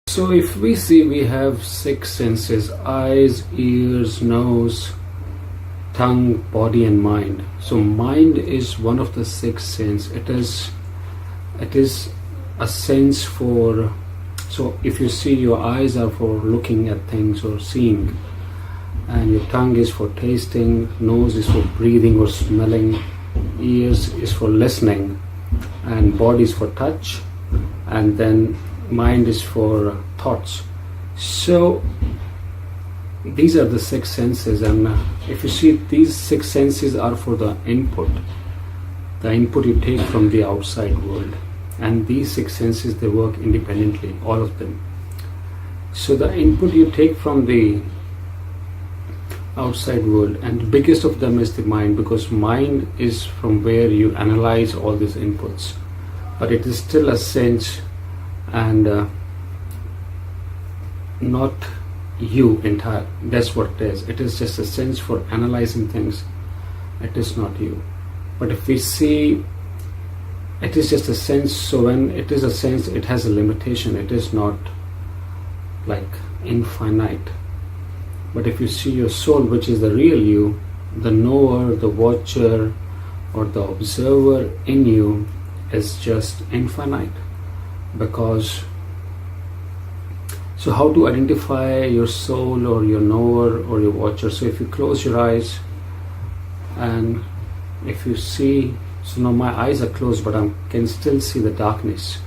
So if we see, we have six senses: eyes, ears, nose, tongue, body and mind. So mind is one of the six senses. It is a sense for, so if you see, your eyes are for looking at things or seeing, and your tongue is for tasting, nose is for breathing or smelling, ears is for listening, and body is for touch, and then mind is for thoughts. So these are the six senses, and if you see, these six senses are for the input you take from the outside world, and these six senses, they work independently, all of them. So the input you take from the outside world, and the biggest of them is the mind, because mind is from where you analyze all these inputs, but it is still a sense and not you entire. That's what it is. It is just a sense for analyzing things. It is not you. But if we see, it is just a sense. So when it is a sense, it has a limitation. It is not like infinite. But if you see your soul, which is the real you, the knower, the watcher, or the observer in you is just infinite. Because, so how to identify your soul or your knower or your watcher? So if you close your eyes and if you see, so now my eyes are closed, but I can still see the darkness.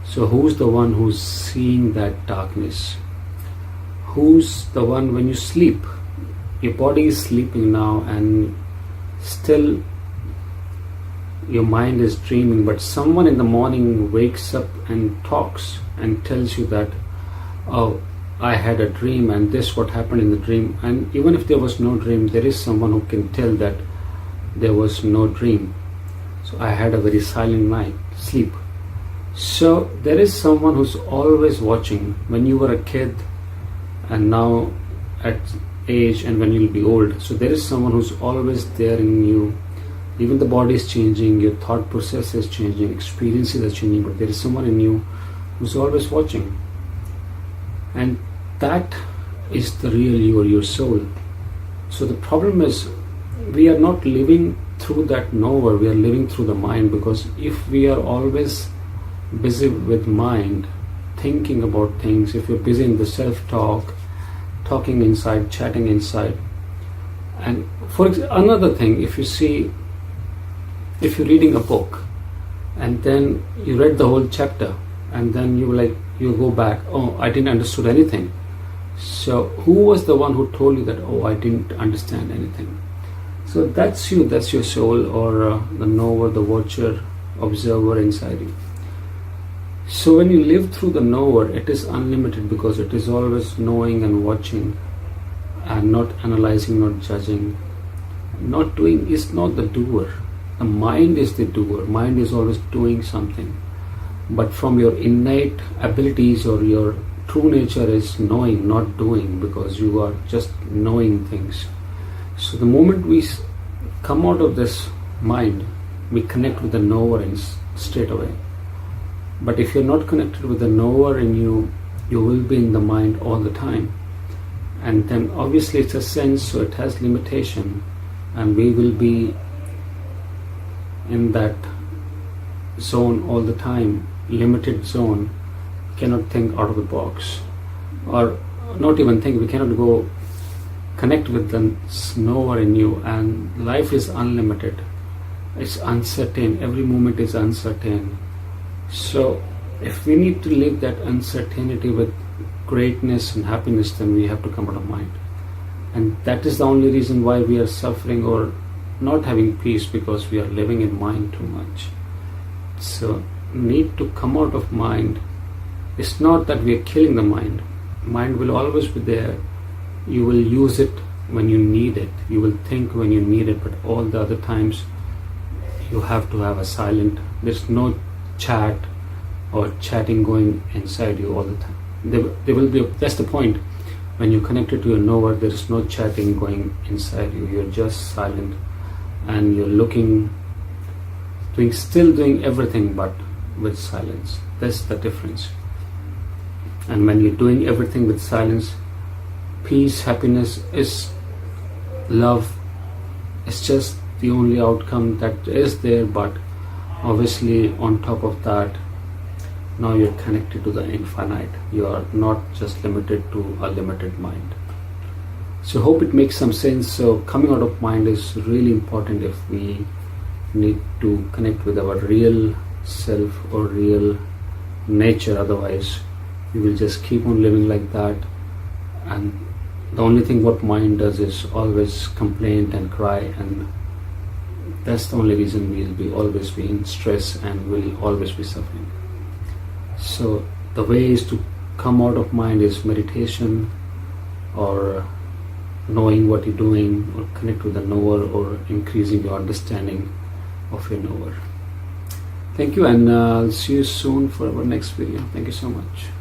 So who's the one who's seeing that darkness? Who's the one when you sleep? Your body is sleeping now, and still your mind is dreaming, but someone in the morning wakes up and talks and tells you that, oh, I had a dream and this what happened in the dream. And even if there was no dream, there is someone who can tell that there was no dream. So I had a very silent night, sleep. So there is someone who's always watching. When you were a kid and now at age, and when you'll be old, so there is someone who's always there in you. Even the body is changing, your thought process is changing, experiences are changing, but there is someone in you who's always watching. And that is the real you or your soul. So the problem is, we are not living through that knower, we are living through the mind. Because if we are always busy with mind, thinking about things, if you're busy in the self-talk, talking inside, chatting inside, and for another thing, if you see, if you're reading a book and then you read the whole chapter and then you go back, oh, I didn't understood anything. So who was the one who told you that, oh, I didn't understand anything? So that's you, that's your soul, or the knower, the watcher, observer inside you. So when you live through the knower, it is unlimited, because it is always knowing and watching and not analyzing, not judging. Not doing is not the doer. The mind is the doer. Mind is always doing something. But from your innate abilities or your true nature is knowing, not doing, because you are just knowing things. So the moment we come out of this mind, we connect with the knower straight away. But if you're not connected with the knower in you, you will be in the mind all the time. And then obviously it's a sense, so it has limitation, and we will be in that zone all the time, limited zone, cannot think out of the box, or not even think, we cannot go connect with the knower in you. And life is unlimited, it's uncertain, every moment is uncertain. So if we need to live that uncertainty with greatness and happiness, then we have to come out of mind. And that is the only reason why we are suffering or not having peace, because we are living in mind too much. So need to come out of mind. It's not that we are killing the mind. Mind will always be there. You will use it when you need it. You will think when you need it, but all the other times you have to have a silent. There's no chat or chatting going inside you all the time. There will be, that's the point. When you connect it to your knower, there is no chatting going inside you. You're just silent and you're looking, still doing everything, but with silence. That's the difference. And when you're doing everything with silence, peace, happiness is love. It's just the only outcome that is there, but obviously on top of that, now you're connected to the infinite. You are not just limited to a limited mind. So hope it makes some sense. So coming out of mind is really important if we need to connect with our real self or real nature. Otherwise we will just keep on living like that, and the only thing what mind does is always complain and cry, and that's the only reason we'll be always be in stress and will always be suffering. So the way is to come out of mind is meditation, or knowing what you're doing, or connect with the knower, or increasing your understanding of your knower. Thank you, and I'll see you soon for our next video. Thank you so much.